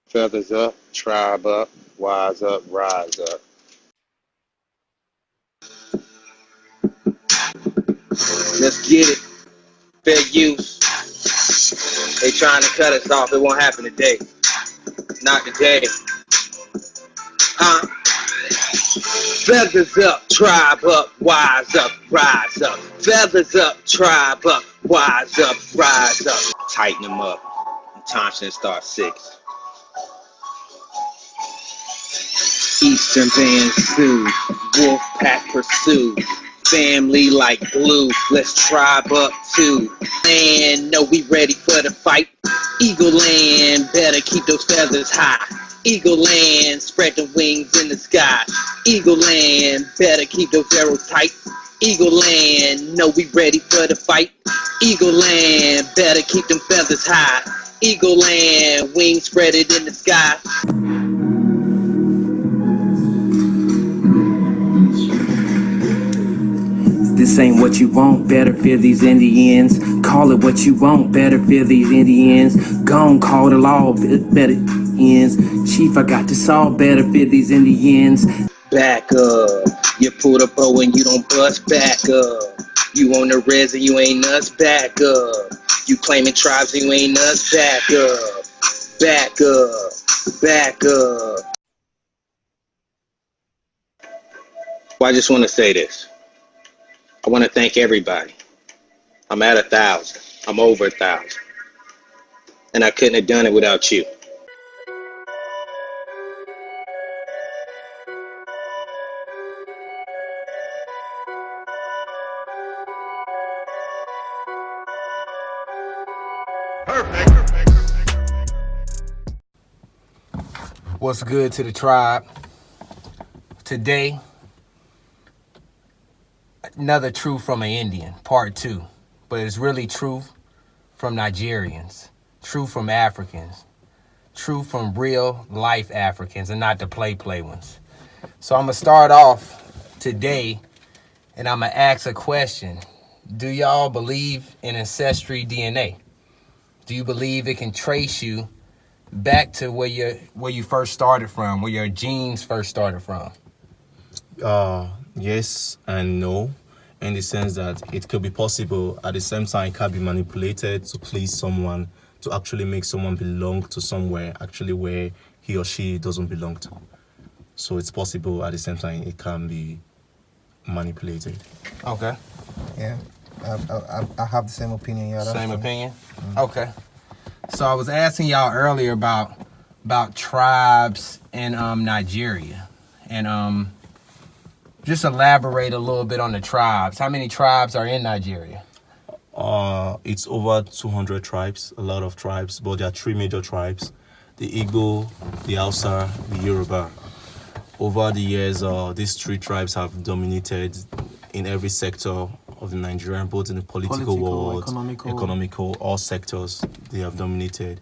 Feathers up, tribe up, wise up, rise up. Let's get it. Fair use. They trying to cut us off. It won't happen today. Not today. Feathers up, tribe up, wise up, rise up. Feathers up, tribe up, wise up, rise up. Tighten them up. Thompson Star 6. Eastern Band Sioux, Wolf Pack pursue. Family like glue, let's tribe up too. Man, know we ready for the fight. Eagle Land, better keep those feathers high. Eagle Land, spread the wings in the sky. Eagle Land, better keep those arrows tight. Eagle Land, know we ready for the fight. Eagle Land, better keep them feathers high. Eagle Land, wings spread it in the sky. This ain't what you want, better fear these Indians. Call it what you want, better fear these Indians. Gon' call the law, better ends. Chief, I got this all, better fear these Indians. Back up, you pull the bow and you don't bust. Back up, you on the res and you ain't us. Back up, you claiming tribes and you ain't us. Back up, back up, back up. Well, I just want to say this. I want to thank everybody. I'm at 1,000. I'm over 1,000. And I couldn't have done it without you. What's good to the tribe? Today, another truth from an Indian, part 2. But it's really truth from Nigerians, truth from Africans, truth from real life Africans and not the play ones. So I'm going to start off today and I'm going to ask a question. Do y'all believe in ancestry DNA? Do you believe it can trace you back to where you first started from, where your genes first started from? Yes and no, in the sense that it could be possible. At the same time, it can be manipulated to please someone, to actually make someone belong to somewhere actually where he or she doesn't belong to. So it's possible. At the same time, it can be manipulated. Okay. Yeah, I have the same opinion. Yeah, same opinion? Okay. So I was asking y'all earlier about tribes in Nigeria. And just elaborate a little bit on the tribes. How many tribes are in Nigeria? It's over 200 tribes, a lot of tribes, but there are 3 major tribes: the Igbo, the Hausa, the Yoruba. Over the years, these 3 tribes have dominated in every sector of the Nigerian, both in the political world, economical, all sectors. They have dominated.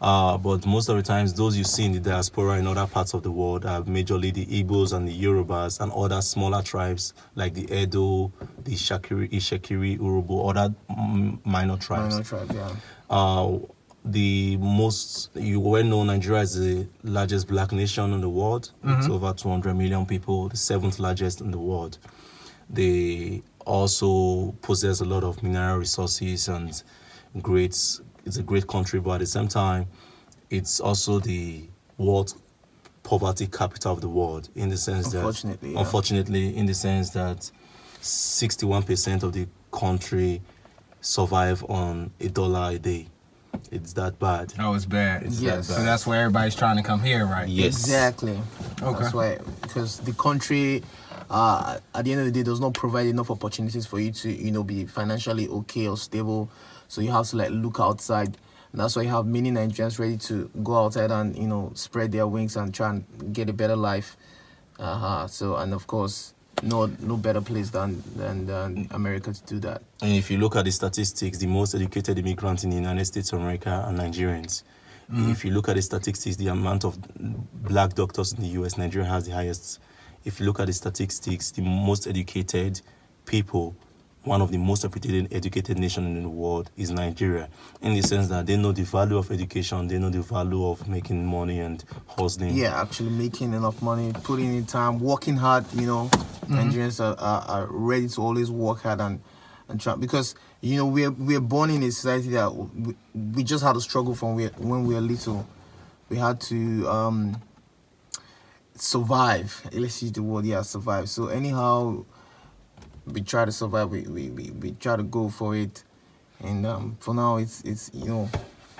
But most of the times, those you see in the diaspora in other parts of the world are majorly the Igbos and the Yorubas and other smaller tribes like the Edo, the Ishekiri, Urobo, other minor tribes. The most, you well know, Nigeria is the largest black nation in the world. It's over 200 million people, the 7th largest in the world. They also possess a lot of mineral resources and it's a great country, but at the same time, it's also the world poverty capital of the world, in the sense unfortunately, in the sense that 61% of the country survive on $1 a day. It's that bad. Oh, it's bad. Yes. So that's where everybody's trying to come here, right? Yes. Exactly. Okay. That's why, because the country, at the end of the day, does not provide enough opportunities for you to, be financially okay or stable. So you have to look outside. And that's why you have many Nigerians ready to go outside and spread their wings and try and get a better life. So, and of course, no better place than America to do that. And if you look at the statistics, the most educated immigrants in the United States of America are Nigerians. If you look at the statistics, the amount of black doctors in the US, Nigeria has the highest. If you look at the statistics, the most educated people one of the most educated nation in the world is Nigeria, in the sense that they know the value of education, they know the value of making money and hustling. Yeah, actually making enough money, putting in time, working hard. Nigerians are ready to always work hard and try, because we're born in a society that we just had to struggle from when we were little. We had to survive. Let's use the word, survive. So anyhow, we try to survive. We try to go for it, and for now it's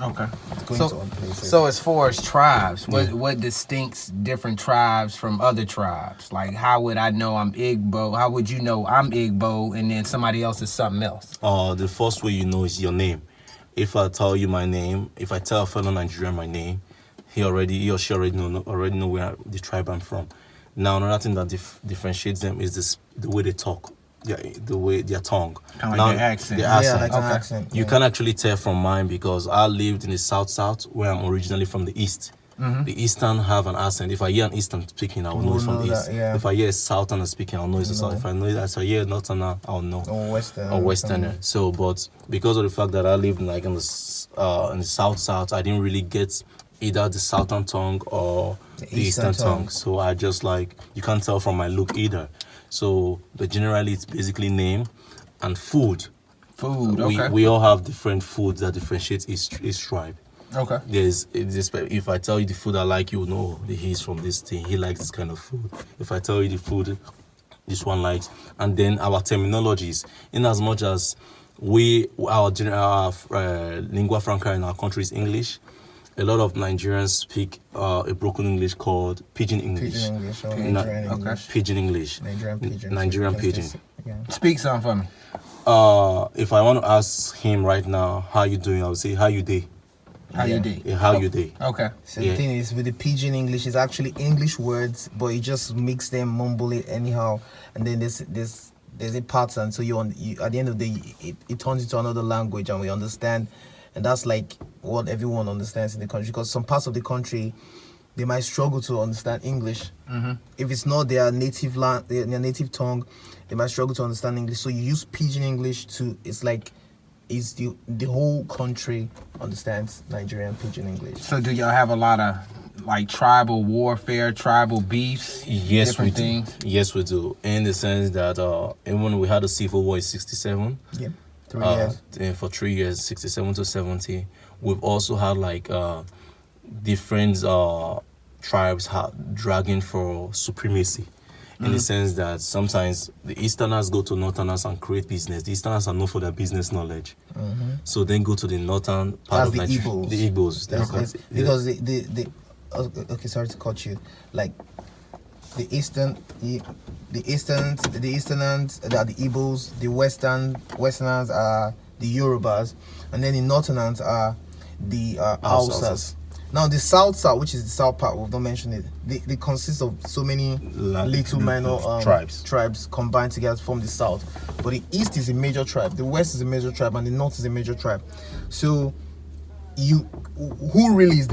Okay. going to other places. So as far as tribes, what distincts different tribes from other tribes? Like, how would I know I'm Igbo? How would you know I'm Igbo and then somebody else is something else? The first way you know is your name. If I tell you my name, if I tell a fellow Nigerian my name, he or she already know where the tribe I'm from. Now, another thing that differentiates them is the way they talk. The way their tongue, kind of like their accent. The accent. Like an accent. You can actually tell from mine, because I lived in the south, where I'm originally from the east. The eastern have an accent. If I hear an eastern speaking, I will know it's from the east. If I hear a southern speaking, I'll know it's the south. If I hear northerner, I'll know. Or western. Or westerner. So, but because of the fact that I lived in the south, I didn't really get either the southern tongue or the eastern tongue. So I just you can't tell from my look either. So, but generally, it's basically name and food. Food, okay. We all have different foods that differentiate each tribe. Okay. If I tell you the food I like, you know he's from this thing. He likes this kind of food. If I tell you the food this one likes, and then our terminologies, in as much as our lingua franca in our country is English. A lot of Nigerians speak a broken English called Pidgin English. Pidgin English or Nigerian English. Pidgin English. Nigerian Pidgin. Yeah. Speak something for me. If I want to ask him right now, how you doing? I would say, how you day? How you day? Yeah, how you day? Okay. So the thing is, with the Pidgin English, it's actually English words, but you just mix them, mumble it anyhow, and then there's a pattern. So you at the end of the day, it turns into another language, and we understand. And that's like what everyone understands in the country, because some parts of the country, they might struggle to understand English. If it's not their native their native tongue, they might struggle to understand English. So you use Pidgin English it's the whole country understands Nigerian Pidgin English. So do y'all have a lot of tribal warfare, tribal beefs? Yes, we do. Yes, we do. In the sense that even when we had a civil war in '67. Yeah. 3 years. For 3 years, 67 to 70. We've also had different tribes dragging for supremacy, in the sense that sometimes the Easterners go to Northerners and create business. The Easterners are known for their business knowledge, so then go to the northern part of Nigeria. Igbos. The Igbos. Because okay, sorry to cut you. The Easterners are the Igbos, the Westerners are the Yorubas, and then the Northerners are the Hausas. Now the South, which is the South part, we've not mentioned it. They consist of so many little minor tribes combined together to form the South. But the East is a major tribe, the West is a major tribe, and the North is a major tribe. So who really is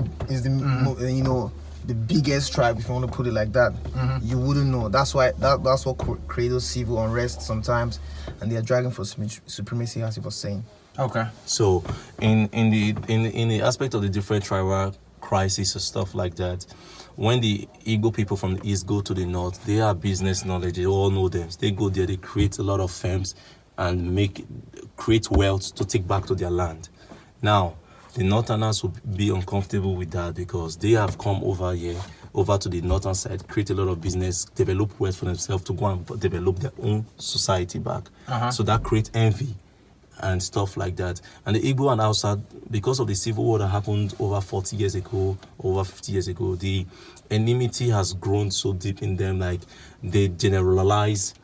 the biggest tribe, if you want to put it like that? You wouldn't know. That's why that's what creates those civil unrest sometimes, and they are dragging for supremacy, as he was saying. Okay. So in the aspect of the different tribal crises and stuff like that, when the Igbo people from the east go to the north, they have business knowledge. They all know them. They go there, they create a lot of firms and create wealth to take back to their land. Now, the Northerners will be uncomfortable with that, because they have come over to the northern side, create a lot of business, develop wealth for themselves to go and develop their own society back. So that creates envy and stuff like that. And the Igbo and Hausa, because of the civil war that happened over 40 years ago, over 50 years ago, the enmity has grown so deep in them, they generalize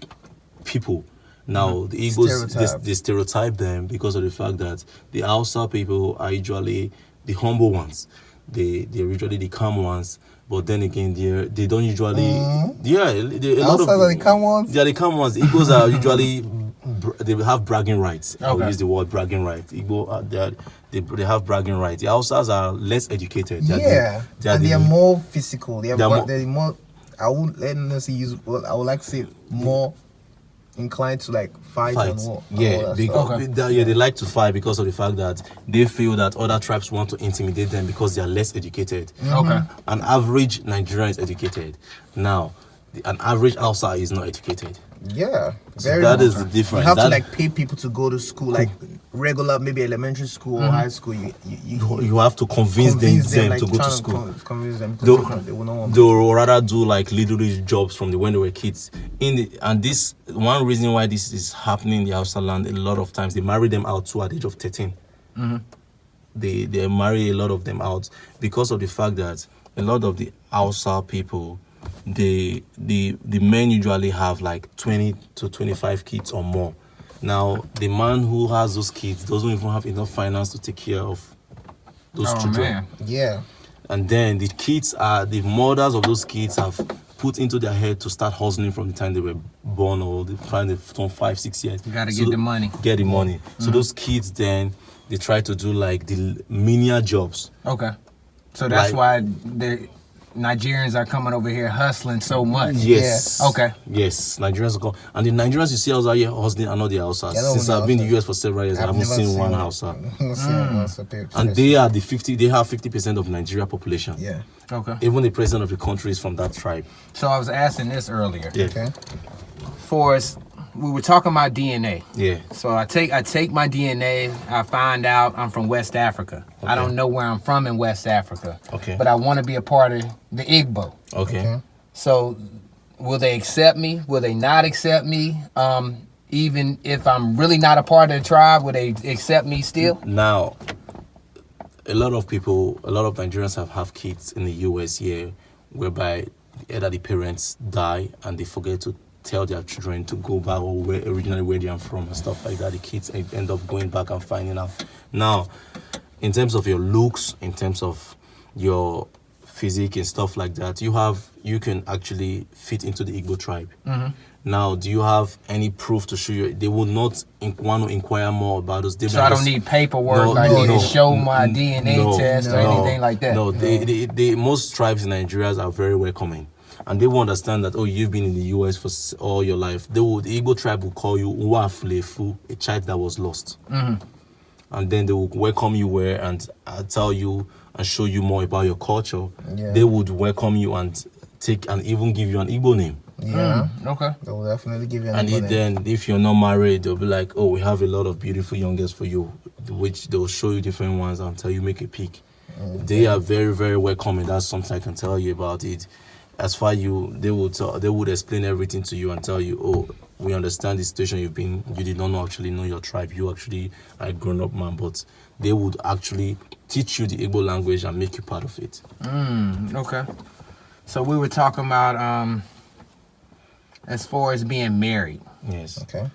people. Now, the Igbos, they stereotype them because of the fact that the Hausa people are usually the humble ones. They're usually the calm ones. But then again, they don't usually... Yeah, a lot of... are the calm ones? They are the calm ones. The Igbos are usually... They have bragging rights. Okay. I will use the word bragging rights. Igbo, they have bragging rights. The Hausas are less educated. They are more physical. They're more... I would like to say more inclined to like fight and war. Yeah, because they like to fight because of the fact that they feel that other tribes want to intimidate them because they are less educated. Okay. An average Nigerian is educated. Now, an average Hausa is not educated. Yeah, So that is the difference. You have to like pay people to go to school, like regular, maybe elementary school or high school. You have to convince them like, to go to school. Convince them. They will not want They will rather do like little jobs from when they were kids. And this one reason why this is happening in the Hausa land, a lot of times they marry them out too at the age of 13. They marry a lot of them out because of the fact that a lot of the Hausa people, the men usually have like 20 to 25 kids or more. Now, the man who has those kids doesn't even have enough finance to take care of those children. Man. Yeah. And then the mothers of those kids have put into their head to start hustling from the time they were born or the time they've done 5-6 years. You gotta get the money. Get the money. So those kids then, they try to do like the menial jobs. Okay. So that's Like- why the Nigerians are coming over here hustling so much. Yes. Okay. Yes, Nigerians come. And the Nigerians you see out here hustling are not the Hausas. Yeah, Since no, I've been in Hausas. the US for several years, I haven't seen one Hausa. And And they are they have 50% of Nigeria population. yeah. Okay. Even the president of the country is from that tribe. So I was asking this earlier. Yeah. Okay. For us, we were talking about DNA. Yeah. So I take my DNA. I find out I'm from West Africa. I Okay. don't know where I'm from in West Africa. Okay. But I want to be a part of the Igbo. Okay. So will they accept me? Will they not accept me? Even if I'm really not a part of the tribe, will they accept me still? Now, a lot of Nigerians have kids in the US here, whereby either the parents die and they forget to tell their children to go back or originally where they are from and stuff like that. The kids end up going back and finding out. Now, in terms of your looks, in terms of your physique and stuff like that, you can actually fit into the Igbo tribe. Now, do you have any proof to show you? They would not want to inquire more about us. So I don't need paperwork. I need to show my DNA test or anything like that. No, they most tribes in Nigeria are very welcoming. And they will understand that, you've been in the US for all your life. The Igbo tribe will call you Nwaflefu, a child that was lost. And then they will welcome you where and tell you and show you more about your culture. Yeah. They would welcome you and take and even give you an Igbo name. Yeah. Okay. They will definitely give you an And Igbo name. then if you're not married, they'll be like, we have a lot of beautiful young girls for you, which they'll show you different ones until you make a pick. They are very, very welcoming. That's something I can tell you about it. As far they would explain everything to you and tell you, we understand the situation you've been. You did not actually know your tribe. You actually are a grown-up man, but they would actually teach you the Igbo language and make you part of it. Okay. So we were talking about as far as being married. Yes. Okay.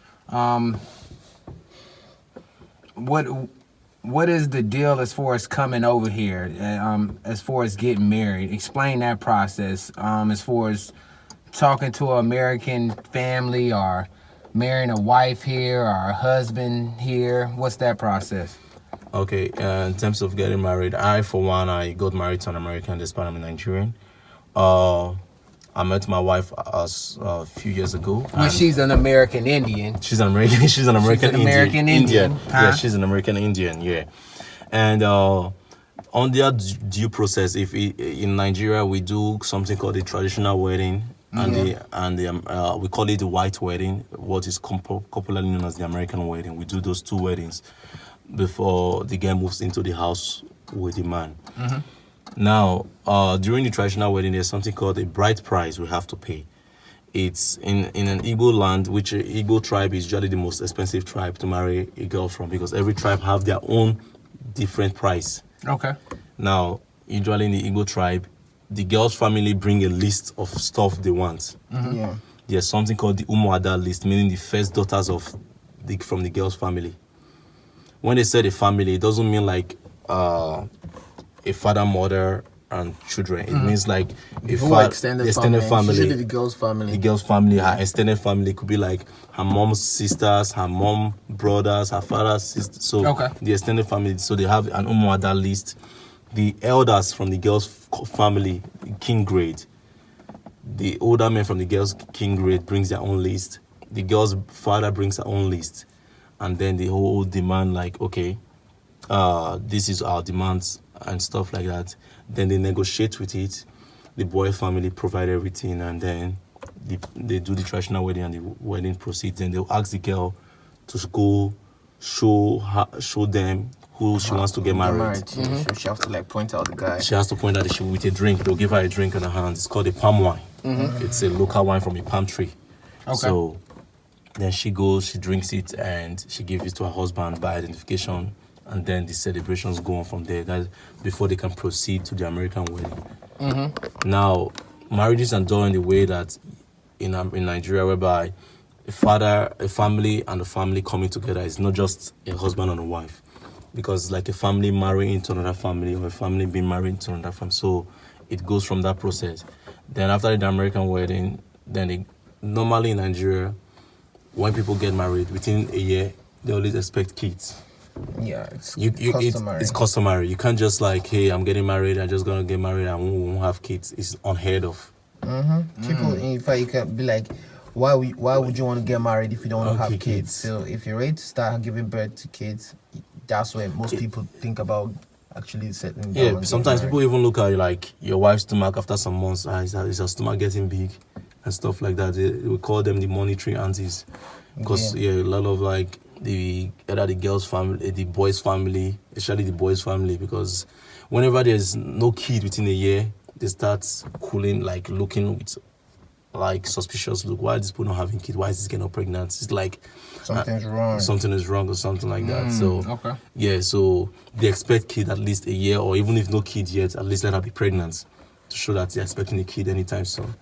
What is the deal as far as coming over here? As far as getting married, explain that process. As far as talking to an American family or marrying a wife here or a husband here, what's that process? Okay. In terms of getting married, I got married to an American despite I'm a Nigerian. I met my wife a few years ago. Well, she's an American Indian. She's an American. She's an American American Indian. Huh? Yeah, she's an American Indian. Yeah, and on their due process, in Nigeria we do something called a traditional wedding, and we call it the white wedding. What is popularly known as the American wedding. We do those two weddings before the girl moves into the house with the man. Now, during the traditional wedding, there's something called a bride price we have to pay. It's in an Igbo land, which Igbo tribe is usually the most expensive tribe to marry a girl from because every tribe have their own different price. Okay. Now, usually in the Igbo tribe, the girl's family bring a list of stuff they want. Yeah. There's something called the Umuada list, meaning the first daughters from the girl's family. When they say the family, it doesn't mean like a father, mother, and children. It means like extended family. Usually the girl's family. The girl's family, her extended family could be like her mom's sisters, her mom brothers, her father's sisters. So the extended family. So they have an Umuada list. The elders from the girl's family, king grade. The older men from the girl's king grade brings their own list. the girl's father brings her own list, and then the whole demand like, okay, this is our demands and stuff like that. Then they negotiate with it. The boy family provide everything, and then they do the traditional wedding, and the wedding proceeds. Then they'll ask the girl to go show them who she wants to get married. So she has to like point out the guy. She has to point out that she with a drink. They'll give her a drink in her hand. It's called a palm wine. It's a local wine from a palm tree. Okay. So then she goes, she drinks it, and she gives it to her husband by identification. And then the celebrations go on from there. That's before they can proceed to the American wedding. Now, marriages are done in the way that in Nigeria, whereby a father, a family, and a family coming together is not just a husband and a wife, because it's like a family marrying into another family, or a family being married into another family. So it goes from that process. Then after the American wedding, then normally in Nigeria, when people get married within a year, they always expect kids. Yeah, it's customary. It's customary. You can't just like, hey, I'm getting married, I'm just gonna get married and we won't have kids. It's unheard of. People, in fact, you can be like, why would you want to get married if you don't want to have kids? So if you're ready to start giving birth to kids, that's when most people think about actually settling down. Yeah, sometimes people even look at like your wife's stomach after some months. Is her stomach getting big and stuff like that? We call them the monetary aunties, because a lot of like either the girl's family, the boy's family, especially the boy's family, because whenever there's no kid within a year, they start cooling, like looking with like suspicious look. Why is this people not having kids? Why is this girl not pregnant? It's like something's wrong. Something is wrong or something like that. So so they expect kid at least a year, or even if no kid yet, at least let her be pregnant to show that they're expecting a kid anytime soon.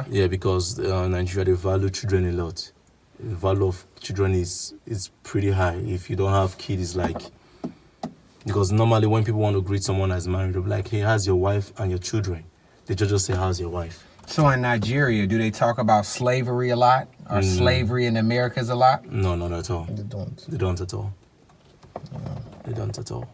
Yeah, because Nigeria, they value children a lot. The value of children is pretty high. If you don't have kids, it's like, because normally when people want to greet someone as married, they'll be like, hey, how's your wife and your children? They just say, how's your wife? So in Nigeria, do they talk about slavery a lot? Or slavery in the Americas a lot? No, not at all. They don't. They don't at all. They don't at all.